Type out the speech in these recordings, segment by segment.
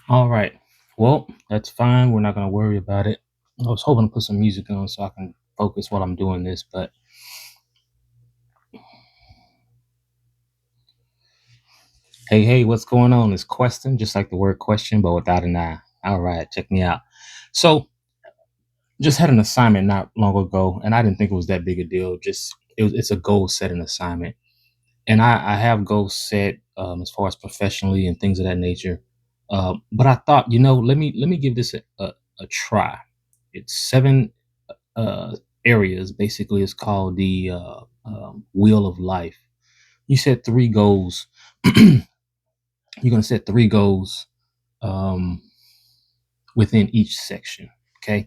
All right. Well, that's fine. We're not going to worry about it. I was hoping to put some music on so I can focus while I'm doing this, but hey, what's going on? It's question, just like the word question, but without an I. All right, check me out. So, just had an assignment not long ago, and I didn't think it was that big a deal. It's a goal setting assignment, and I have goals set as far as professionally and things of that nature. But I thought, let me give this a try. It's seven uh, areas. Basically, it's called the wheel of life. You set three goals. You're going to set three goals um, within each section. Okay.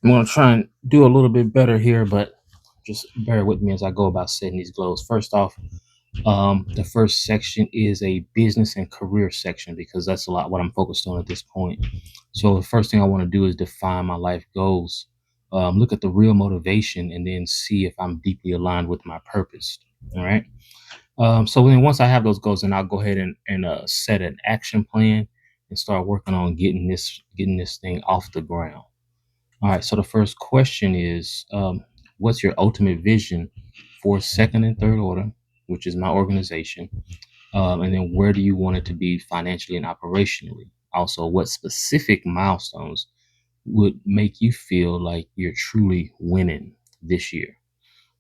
I'm going to try and do a little bit better here, but just bear with me as I go about setting these goals. First off, the first section is a business and career section because that's a lot what I'm focused on at this point. So the first thing I want to do is define my life goals. Look at the real motivation and then see if I'm deeply aligned with my purpose. All right. So then once I have those goals, then I'll go ahead and set an action plan and start working on getting this thing off the ground. All right. So the first question is, what's your ultimate vision for second and third order, which is my organization? And then where do you want it to be financially and operationally? Also, what specific milestones would make you feel like you're truly winning this year?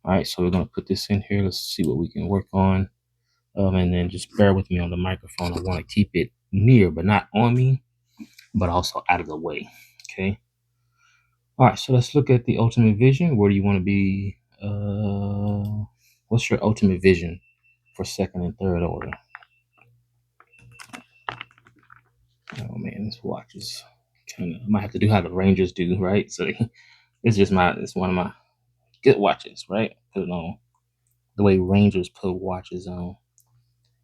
All right, so we're gonna put this in here. Let's see what we can work on. And then just bear with me on the microphone. I want to keep it near, but not on me, but also out of the way. Okay. All right, so let's look at the ultimate vision. Where do you want to be? What's your ultimate vision for second and third order? Oh man, this watch is kind of. I might have to do how the Rangers do, right? So it's one of my good watches, right? Put it on the way Rangers put watches on.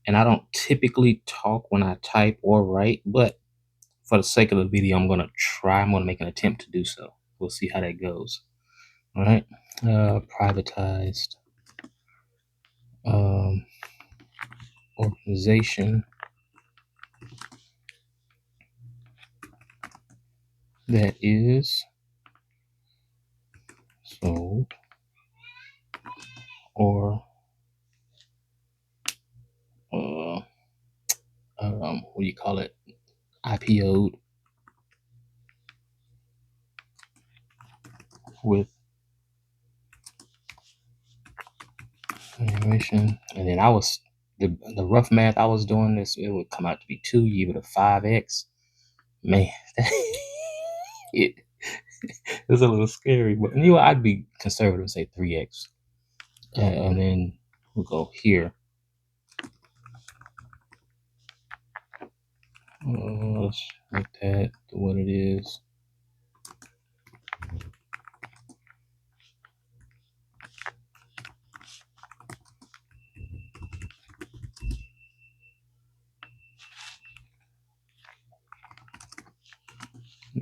And I don't typically talk when I type or write, but for the sake of the video, I'm gonna try. I'm gonna make an attempt to do so. We'll see how that goes. All right. Privatized um, organization that is sold or uh, what do you call it? IPO'd with valuation. And then the rough math I was doing this, it would come out to be two. You give it a 5x. Man, it it's a little scary, but I'd be conservative and say 3x. And then we'll go here. Let's make that what it is.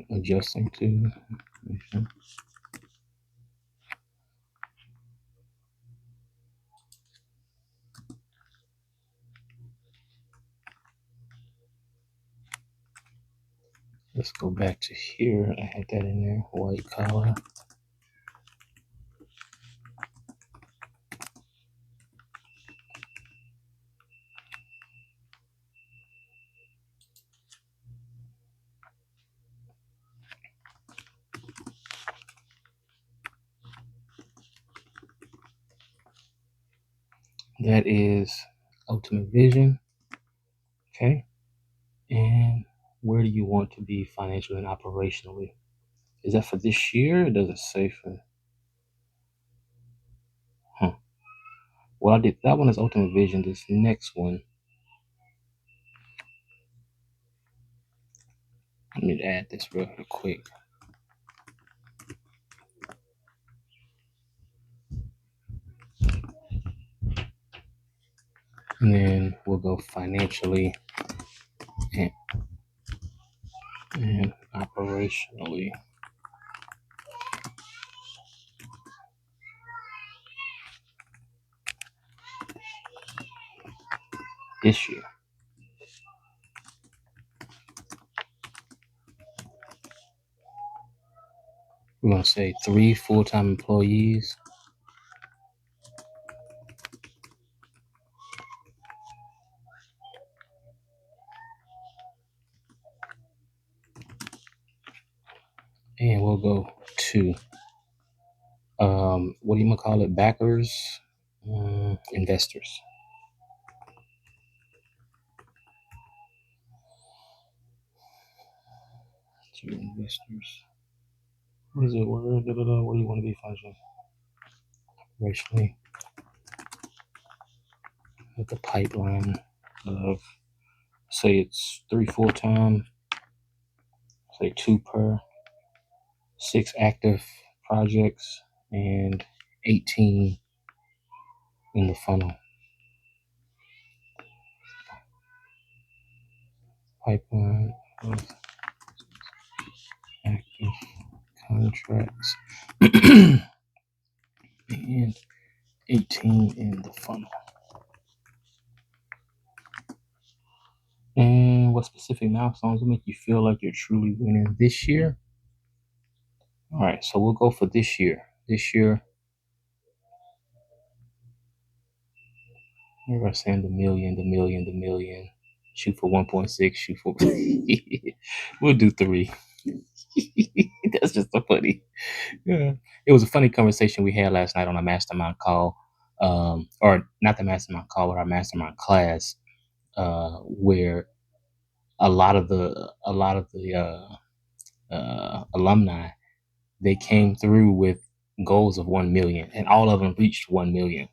Adjusting to. Let's go back to here. I had that in there. White collar. That is ultimate vision. Okay. And where do you want to be financially and operationally? Is that for this year? It doesn't say for. Huh. Well, I did that one is ultimate vision. This next one, let me add this real quick. And then we'll go financially and operationally this year. We're gonna say 3 full-time employees. And we'll go to what do you call it? Backers, investors. To investors. What is it? What do you want to be functioning? Racially, with the pipeline of, say it's 3 full-time, say 2 per, 6 active projects, and 18 in the funnel. Pipeline of active contracts and 18 in the funnel. And what specific milestones will make you feel like you're truly winning this year? All right, so we'll go for this year. This year, we're saying the million. Shoot for 1.6, shoot for. We'll do 3. That's just so funny. Yeah. It was a funny conversation we had last night on a mastermind call, or not the mastermind call, but our mastermind class, where a lot of the alumni, they came through with goals of 1 million, and all of them reached 1 million.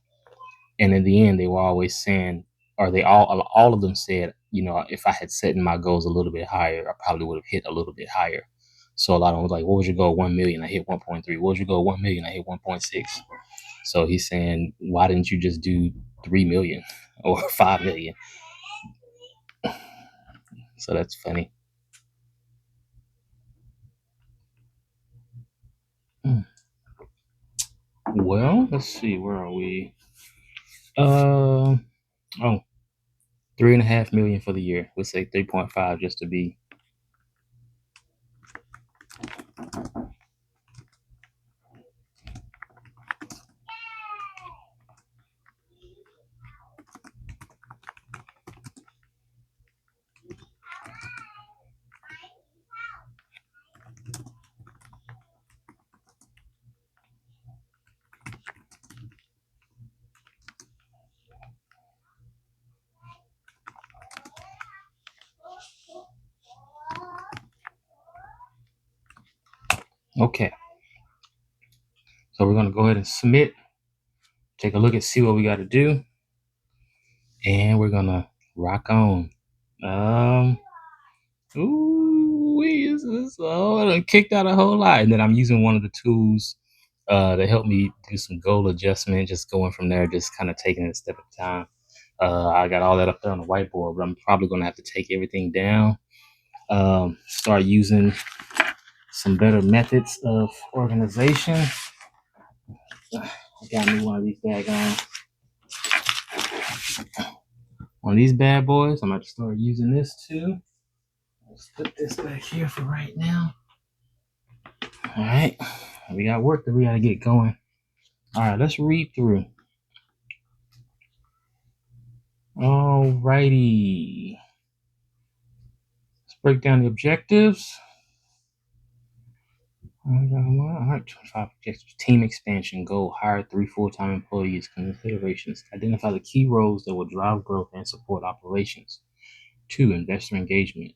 And in the end, they were always saying, or all of them said, if I had set my goals a little bit higher, I probably would have hit a little bit higher. So a lot of them was like, what was your goal? 1 million. I hit 1.3. What was your goal? 1 million. I hit 1.6. So he's saying, why didn't you just do 3 million or 5 million? So that's funny. Well, let's see. Where are we? Uh, oh, 3.5 million for the year. We'll say 3.5 just to be. Okay. So we're gonna go ahead and submit. Take a look and see what we got to do, and we're gonna rock on. Ooh, is this? Oh, I done kicked out a whole lot, and then I'm using one of the tools to help me do some goal adjustment. Just going from there, just kind of taking it a step at a time. I got all that up there on the whiteboard, but I'm probably gonna have to take everything down. Start using some better methods of organization. I got me one of these daggone on these bad boys. I'm about to start using this too. Let's put this back here for right now. All right, we got work that we got to get going. All right, let's read through. All righty. Let's break down the objectives. All right, 25 objectives. Team expansion goal: hire 3 full-time employees. Considerations: identify the key roles that will drive growth and support operations. 2. Investor engagement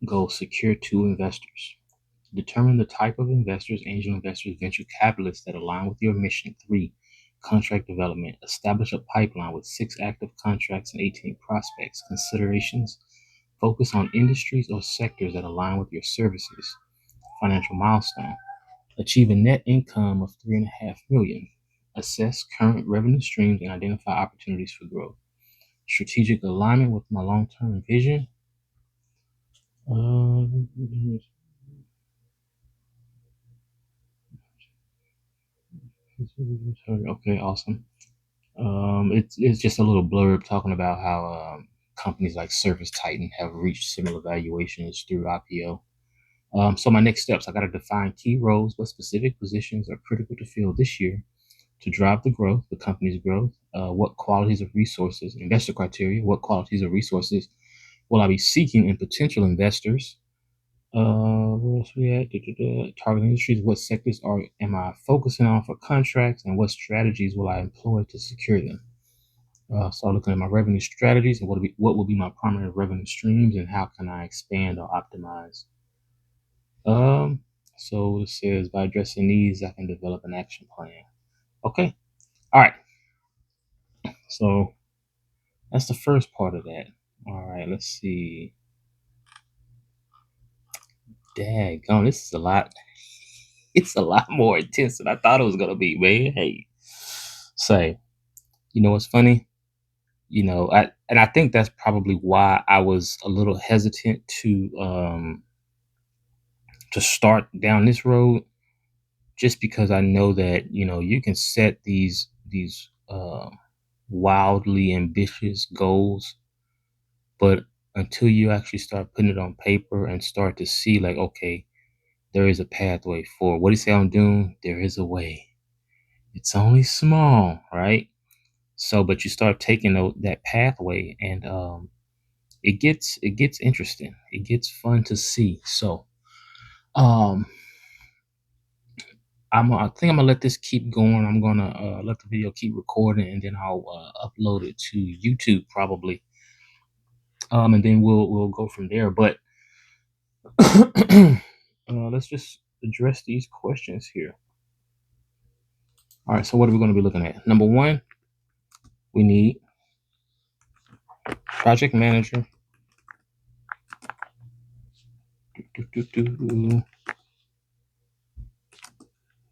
goal: secure 2 investors. Determine the type of investors: angel investors, venture capitalists that align with your mission. 3. Contract development. Establish a pipeline with 6 active contracts and 18 prospects. Considerations: focus on industries or sectors that align with your services. Financial milestone: achieve a net income of 3.5 million. Assess current revenue streams and identify opportunities for growth. Strategic alignment with my long-term vision. Okay, awesome. It's just a little blurb talking about how companies like Service Titan have reached similar valuations through IPO. So my next steps, I got to define key roles, what specific positions are critical to fill this year to drive the growth, the company's growth. What qualities of resources, investor criteria, what qualities of resources will I be seeking in potential investors? Where else we at? Target industries. What sectors am I focusing on for contracts, and what strategies will I employ to secure them? Start looking at my revenue strategies and what will be my primary revenue streams, and how can I expand or optimize. Um, so it says by addressing these, I can develop an action plan. Okay. All right. So that's the first part of that. All right. Let's see. Daggone, this is a lot. It's a lot more intense than I thought it was gonna be, man. Hey, say, you know what's funny? I think that's probably why I was a little hesitant to start down this road, just because I know that you can set these wildly ambitious goals, but until you actually start putting it on paper and start to see, like, okay, there is a pathway forward. What do you say on Doom? There is a way. It's only small, right? So, but you start taking that pathway, and it gets interesting. It gets fun to see. So, um, I think I'm gonna let this keep going. I'm gonna let the video keep recording, and then I'll upload it to YouTube probably. And then we'll go from there. But let's just address these questions here. All right. So what are we going to be looking at? Number one, we need project manager,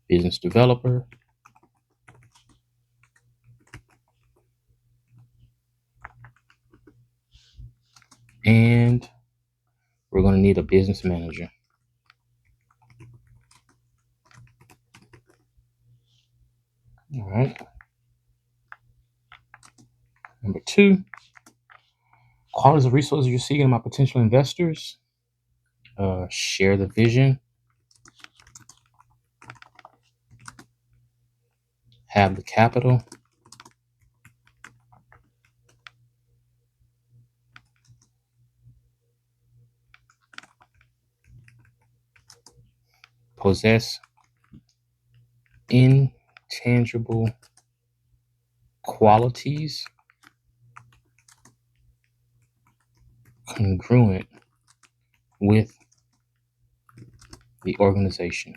business developer, and we're going to need a business manager. All right. Number two, qualities of resources you're seeking in my potential investors. Share the vision, have the capital, possess intangible qualities congruent with the organization.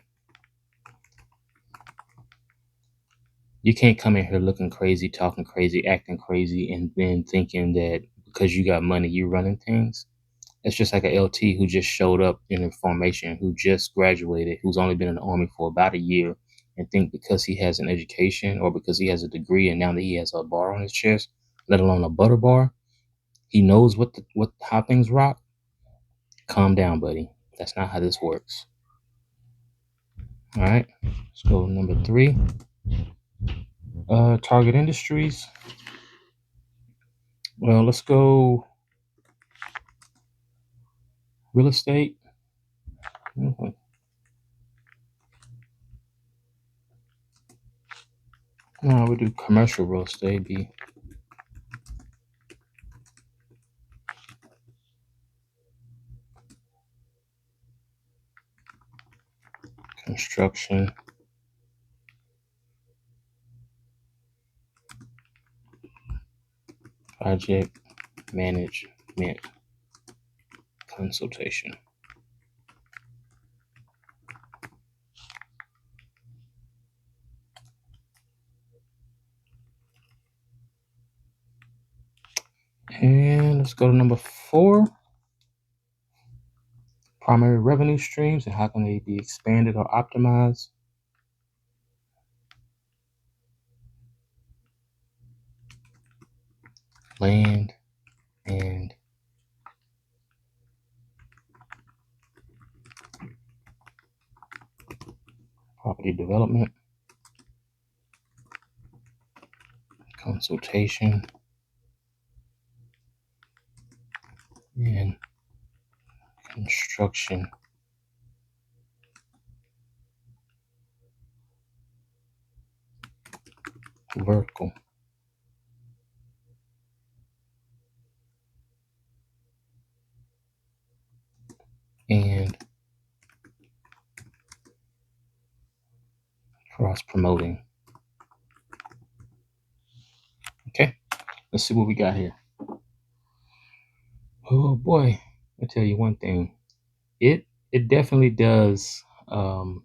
You can't come in here looking crazy, talking crazy, acting crazy, and then thinking that because you got money, you're running things. It's just like a LT who just showed up in a formation, who just graduated, who's only been in the army for about a year, and think because he has an education or because he has a degree and now that he has a bar on his chest, let alone a butter bar, he knows what how things rock. Calm down, buddy. That's not how this works. All right, let's go to number three. Target industries. Well, let's go real estate. Mhm. No, we do commercial real estate. Be construction, project management, consultation. And let's go to number four. Primary revenue streams and how can they be expanded or optimized? Land and property development, consultation, and construction vertical, and cross promoting. Okay, let's see what we got here. Oh boy, I tell you one thing. It definitely does. When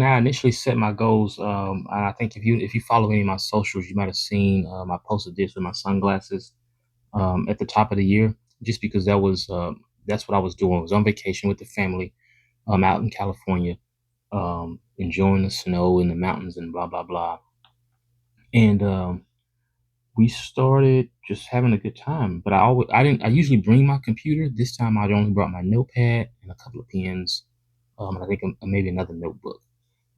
I initially set my goals, and I think if you follow any of my socials, you might have seen I posted this with my sunglasses at the top of the year, just because that's what I was doing. I was on vacation with the family out in California, enjoying the snow in the mountains and blah blah blah. And we started just having a good time. But I usually bring my computer. This time I only brought my notepad and a couple of pens, and I think maybe another notebook.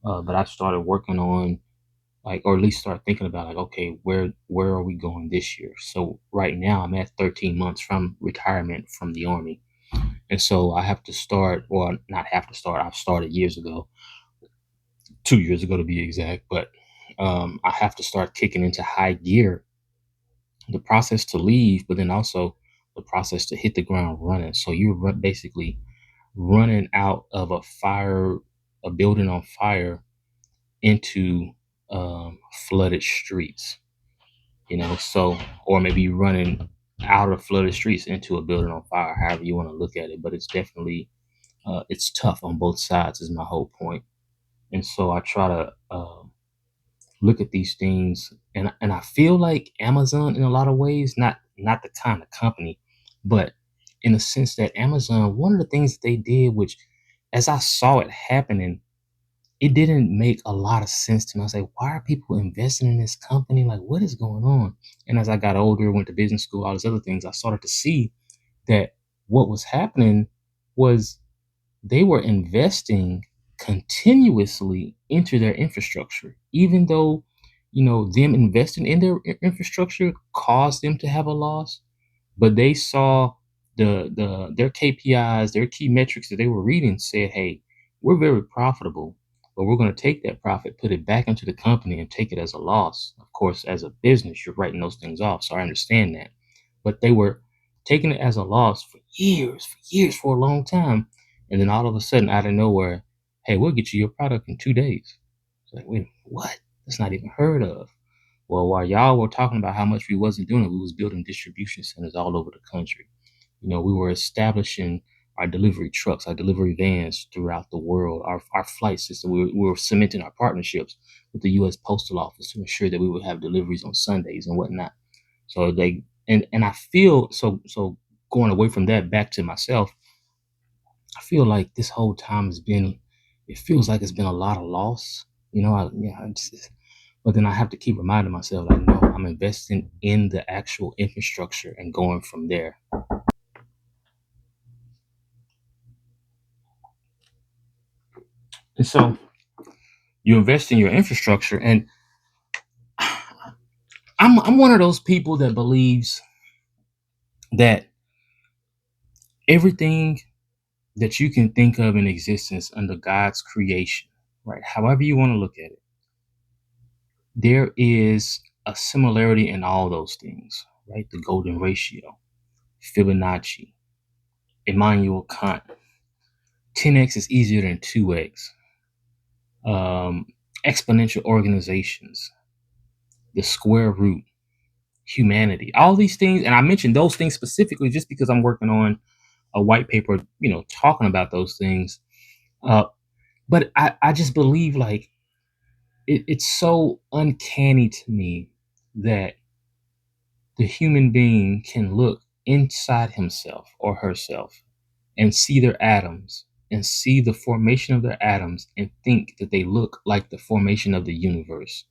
But I started working on like, or at least start thinking about like, okay, where are we going this year? So right now I'm at 13 months from retirement from the army, and so I have to start, or not have to start. I've started years ago, 2 years ago to be exact. But I have to start kicking into high gear the process to leave, but then also the process to hit the ground running. So you're basically running out of a building on fire into flooded streets, so, or maybe running out of flooded streets into a building on fire, however you want to look at it. But it's definitely, it's tough on both sides, is my whole point. And so I try to look at these things, and I feel like Amazon in a lot of ways, not the kind of company, but in the sense that Amazon, one of the things that they did, which as I saw it happening, it didn't make a lot of sense to me. I was like, why are people investing in this company? Like, what is going on? And as I got older, went to business school, all these other things, I started to see that what was happening was they were investing continuously into their infrastructure, even though, them investing in their infrastructure caused them to have a loss. But they saw their KPIs, their key metrics that they were reading said, "Hey, we're very profitable, but we're going to take that profit, put it back into the company, and take it as a loss." Of course, as a business, you're writing those things off, so I understand that. But they were taking it as a loss for years, for a long time, and then all of a sudden, out of nowhere, "Hey, we'll get you your product in 2 days." It's like, wait, what? That's not even heard of. Well, while y'all were talking about how much we wasn't doing it, we was building distribution centers all over the country. We were establishing our delivery trucks, our delivery vans throughout the world, our flight system. We were cementing our partnerships with the U.S. Postal Office to ensure that we would have deliveries on Sundays and whatnot. So and I feel so going away from that back to myself, I feel like this whole time has been, it feels like it's been a lot of loss. But then I have to keep reminding myself, like, no, I'm investing in the actual infrastructure and going from there. And so you invest in your infrastructure, and I'm one of those people that believes that everything that you can think of in existence under God's creation, right? However you want to look at it, there is a similarity in all those things, right? The golden ratio, Fibonacci, Immanuel Kant. 10x is easier than 2x. Um, Exponential organizations, the square root, humanity, all these things. And I mentioned those things specifically just because I'm working on a white paper, talking about those things. Uh, but I just believe like it's so uncanny to me that the human being can look inside himself or herself and see their atoms and see the formation of their atoms and think that they look like the formation of the universe.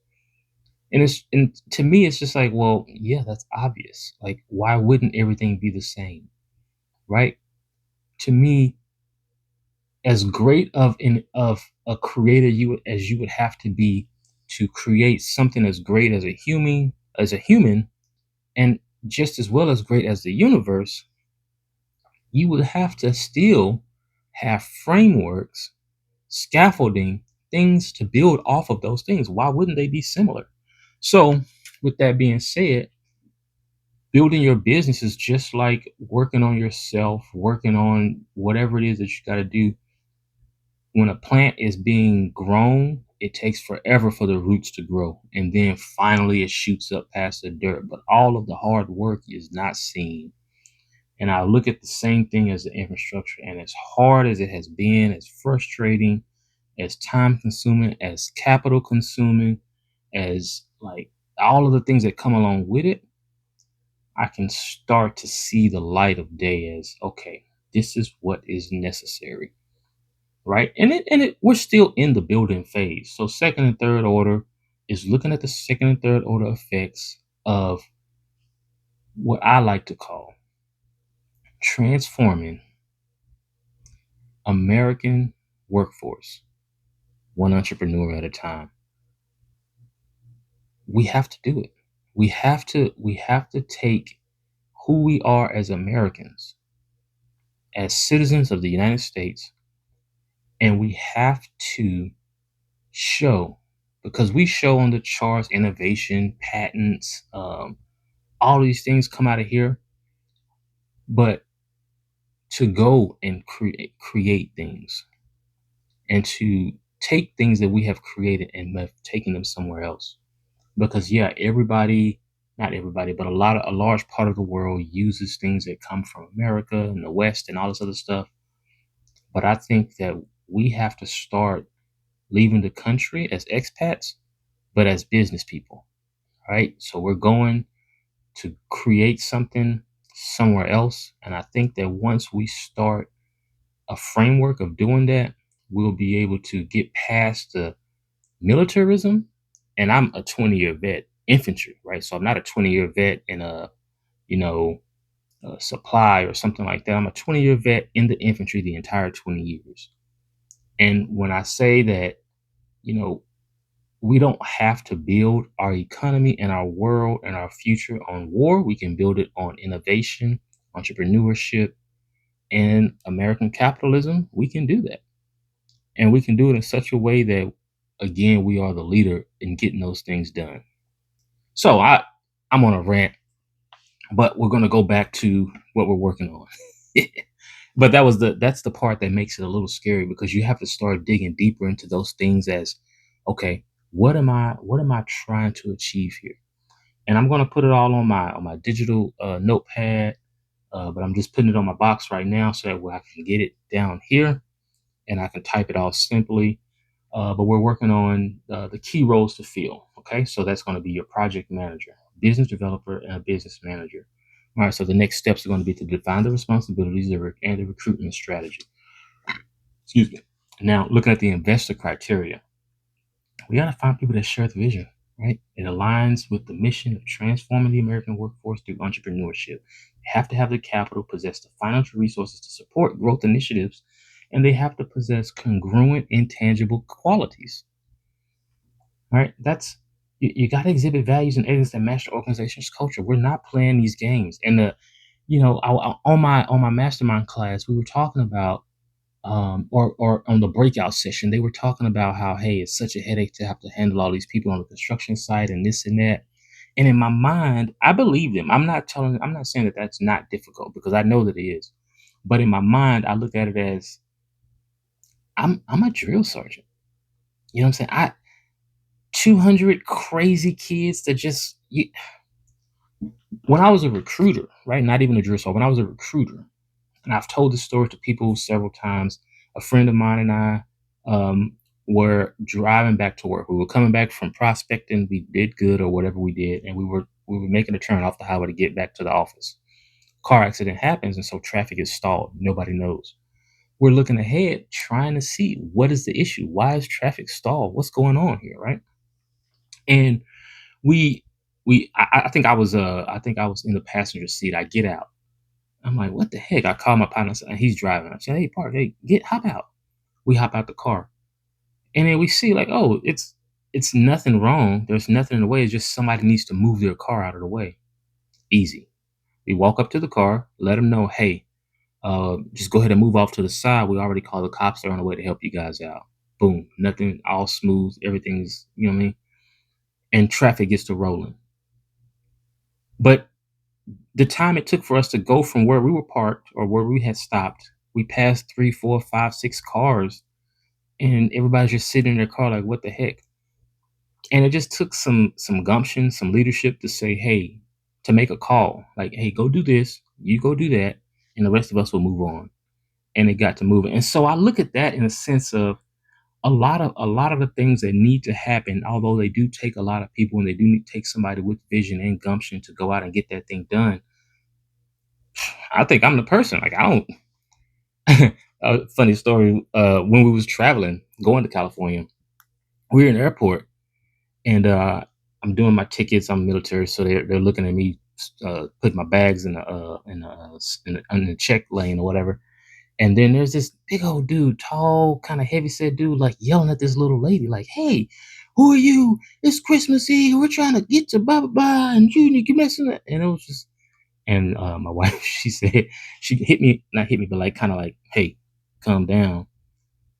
And to me, it's just like, well, yeah, that's obvious. Like, why wouldn't everything be the same, right? To me, as great of a creator as you would have to be to create something as great as a human, and just as well as great as the universe, you would have to still have frameworks, scaffolding things to build off of those things. Why wouldn't they be similar? So, with that being said, building your business is just like working on yourself, working on whatever it is that you got to do. When a plant is being grown, it takes forever for the roots to grow. And then finally it shoots up past the dirt. But all of the hard work is not seen. And I look at the same thing as the infrastructure. And as hard as it has been, as frustrating, as time consuming, as capital consuming, as like all of the things that come along with it, I can start to see the light of day as okay, this is what is necessary, right? And we're still in the building phase. So second and third order is looking at the second and third order effects of what I like to call transforming American workforce one entrepreneur at a time. We have to do it. We have to take who we are as Americans, as citizens of the United States, and we have to show because we show on the charts innovation, patents, all these things come out of here, but to go and create things and to take things that we have created and have taken them somewhere else. Because yeah, everybody, not everybody, but a large part of the world uses things that come from America and the West and all this other stuff. But I think that we have to start leaving the country as expats, but as business people, right? So we're going to create something somewhere else. And I think that once we start a framework of doing that, we'll be able to get past the militarism. And I'm a 20-year vet, infantry, right? So I'm not a 20-year vet in you know, a supply or something like that. I'm a 20-year vet in the infantry the entire 20 years. And when I say that, you know, we don't have to build our economy and our world and our future on war. We can build it on innovation, entrepreneurship, and American capitalism. We can do that. And we can do it in such a way that, again, we are the leader in getting those things done. So I'm on a rant, but we're going to go back to what we're working on. But that's the part that makes it a little scary because you have to start digging deeper into those things as okay, what am I trying to achieve here? And I'm going to put it all on my digital notepad, but I'm just putting it on my box right now so that way I can get it down here and I can type it all simply. But we're working on the key roles to fill. Okay, so that's going to be your project manager, business developer, and a business manager. All right, so the next steps are going to be to define the responsibilities and the recruitment strategy. Excuse me. Now, looking at the investor criteria, we got to find people that share the vision, right? It aligns with the mission of transforming the American workforce through entrepreneurship. They have to have the capital, possess the financial resources to support growth initiatives, and they have to possess congruent, intangible qualities, right? You got to exhibit values and ethics that match the organization's culture. We're not playing these games. And on my mastermind class, we were talking about or on the breakout session, they were talking about how, hey, it's such a headache to have to handle all these people on the construction site and this and that. And in my mind, I believe them. I'm not saying that that's not difficult because I know that it is. But in my mind, I look at it as I'm a drill sergeant. You know what I'm saying? 200 crazy kids that when I was a recruiter, right? Not even a drill sergeant, when I was a recruiter, and I've told this story to people several times. A friend of mine and I were driving back to work. We were coming back from prospecting. We did good or whatever we did, and we were making a turn off the highway to get back to the office. Car accident happens, and so traffic is stalled. Nobody knows. We're looking ahead, trying to see what is the issue. Why is traffic stalled? What's going on here, right? And we I think I was in the passenger seat. I get out. I'm like, what the heck? I call my partner and he's driving. I said, hey, Park, hey, hop out. We hop out the car. And then we see like, oh, it's nothing wrong. There's nothing in the way. It's just somebody needs to move their car out of the way. Easy. We walk up to the car, let them know, hey, just go ahead and move off to the side. We already called the cops. They're on the way to help you guys out. boom, nothing, all smooth, everything's, you know what I mean? And traffic gets to rolling. But the time it took for us to go from where we were parked or where we had stopped, we passed 3, 4, 5, 6 cars, and everybody's just sitting in their car like, "What the heck?" And it just took some gumption, some leadership to say, "Hey," to make a call, like, "Hey, go do this, you go do that, and the rest of us will move on." And it got to moving. And so I look at that in a sense of a lot of the things that need to happen, although they do take a lot of people and they do need to take somebody with vision and gumption to go out and get that thing done. I think I'm the person. Like I don't. A funny story. When we was traveling, going to California, we were in the airport, and I'm doing my tickets. I'm military, so they're looking at me, putting my bags in the check lane or whatever. And then there's this big old dude, tall, kind of heavy set dude, like yelling at this little lady, like, "Hey, who are you? It's Christmas Eve. We're trying to get to blah blah blah, and you messing up." And it was just, and my wife, she said, she hit me, not hit me, but like kind of like, "Hey, calm down."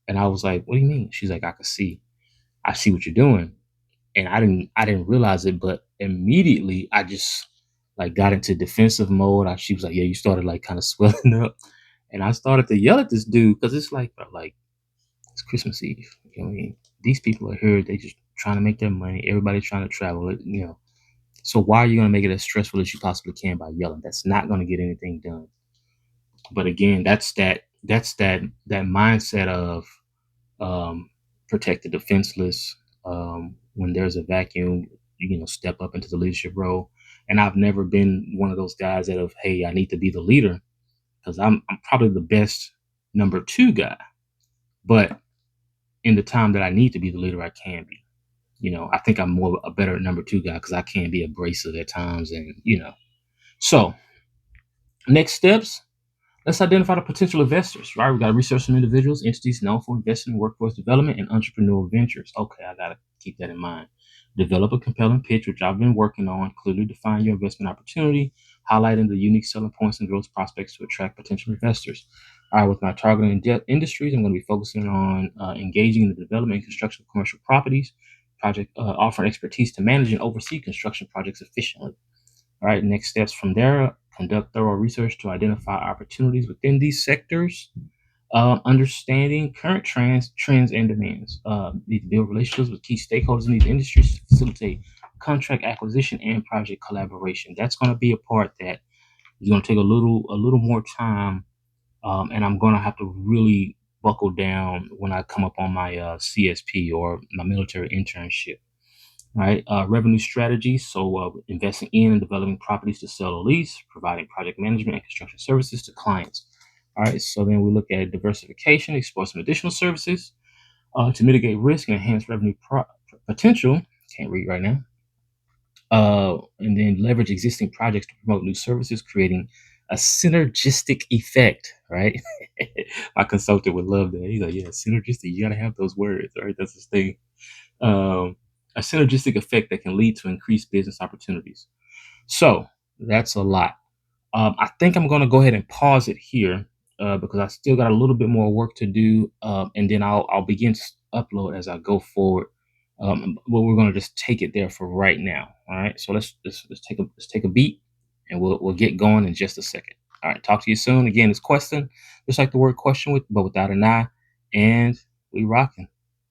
And I was like, "What do you mean?" She's like, I see what you're doing." And I didn't realize it, but immediately I just like got into defensive mode. She was like, "Yeah, you started like kind of swelling up," and I started to yell at this dude because it's like, bro, like it's Christmas Eve. You know what I mean? These people are here. They just trying to make their money. Everybody's trying to travel. You know, so why are you gonna make it as stressful as you possibly can by yelling? That's not gonna get anything done. But again, that's that mindset of um, protect the defenseless. When there's a vacuum, step up into the leadership role. And I've never been one of those guys that of, hey, I need to be the leader because I'm probably the best number two guy. But in the time that I need to be the leader, I can be. I think I'm more a better number two guy because I can be abrasive at times, and So next steps, let's identify the potential investors, right? We got to research some individuals, entities known for investing in workforce development and entrepreneurial ventures. Okay, I got to keep that in mind. Develop a compelling pitch, which I've been working on. Clearly define your investment opportunity, highlighting the unique selling points and growth prospects to attract potential investors. All right, with my targeting industries, I'm going to be focusing on engaging in the development and construction of commercial properties, project offering expertise to manage and oversee construction projects efficiently. All right, next steps from there, conduct thorough research to identify opportunities within these sectors, understanding current trends and demands. Need to build relationships with key stakeholders in these industries to facilitate contract acquisition and project collaboration. That's going to be a part that is going to take a little more time, and I'm going to have to really buckle down when I come up on my CSP or my military internship. Right, revenue strategies. So, investing in and developing properties to sell or lease, providing project management and construction services to clients. All right, so then we look at diversification, explore some additional services to mitigate risk and enhance revenue potential. Can't read right now. And then leverage existing projects to promote new services, creating a synergistic effect. Right, my consultant would love that. He's like, "Yeah, synergistic. You got to have those words, right? That's his thing." um, a synergistic effect that can lead to increased business opportunities. So that's a lot. I think I'm going to go ahead and pause it here because I still got a little bit more work to do, and then I'll begin to upload as I go forward. But we're going to just take it there for right now. All right. So let's take a beat, and we'll get going in just a second. All right. Talk to you soon. Again, it's question, just like the word question with but without an I, and we rocking.